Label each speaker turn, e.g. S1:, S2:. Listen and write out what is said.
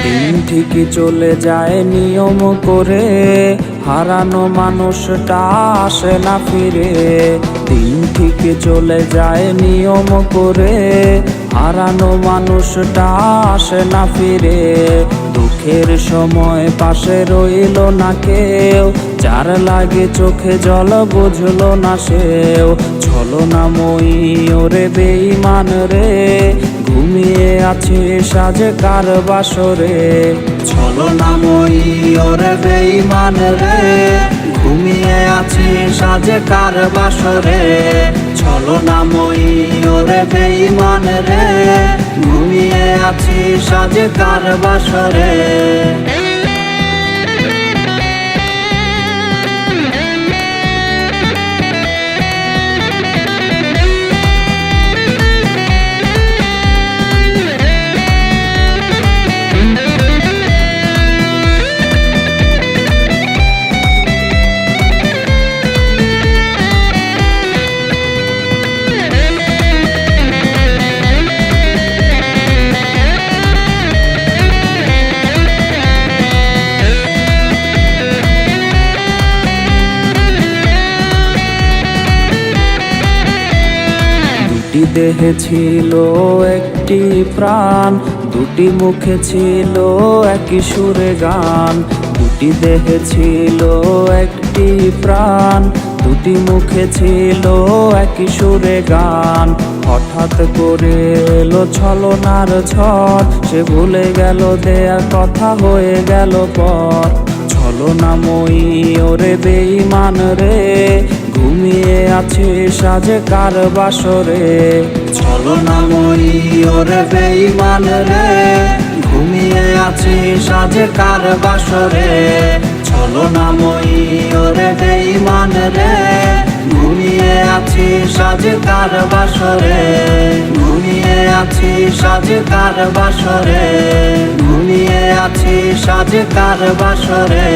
S1: দিন ঠিকই চলে যায় নিয়ম করে, হারানো মানুষটা আসে না ফিরে। দিন ঠিকই চলে যায় নিয়ম করে, হারানো মানুষটা আসে না ফিরে। দুঃখের সময় পাশে রইল না কেউ, যার লাগে চোখে জল বুঝলো না সেও। ছলনাময়ী ওরে বেঈমান রে, ঘুমিয়ে আছে সাজে কার বাসরে। ছলনাময়ী ওরে বেঈমান রে, ঘুমিয়ে আছে সাজে কার বাসরে। ছলনাময়ী ওরে বেঈমান রে, ঘুমিয়ে আছি সাজে কার বাসরে। দুটি দেহে ছিল একটি প্রাণ, দুটি মুখে ছিল একই সুরে গান। দুটি দেহে ছিল একটি প্রাণ, দুটি মুখে ছিল একই সুরে গান। হঠাৎ করে এলো ছলনার ঝড়, সে ভুলে গেল দেয়া কথা হয়ে গেল পর। ছলনাময়ী ওরে বেঈমান রে, ঘুমিয়ে আছে সাজে কার বাসরে। ছলনাময়ী ওরে বেঈমান রে, ঘুমিয়ে আছে সাজে কার বাসরে। ছলনাময়ী ওরে বেঈমান রে, ঘুমিয়ে আছি সাজে কার বাসরে। ঘুমিয়ে আছি সাজে কার বাসরে। ঘুমিয়ে আছি সাজে কার বাসরে।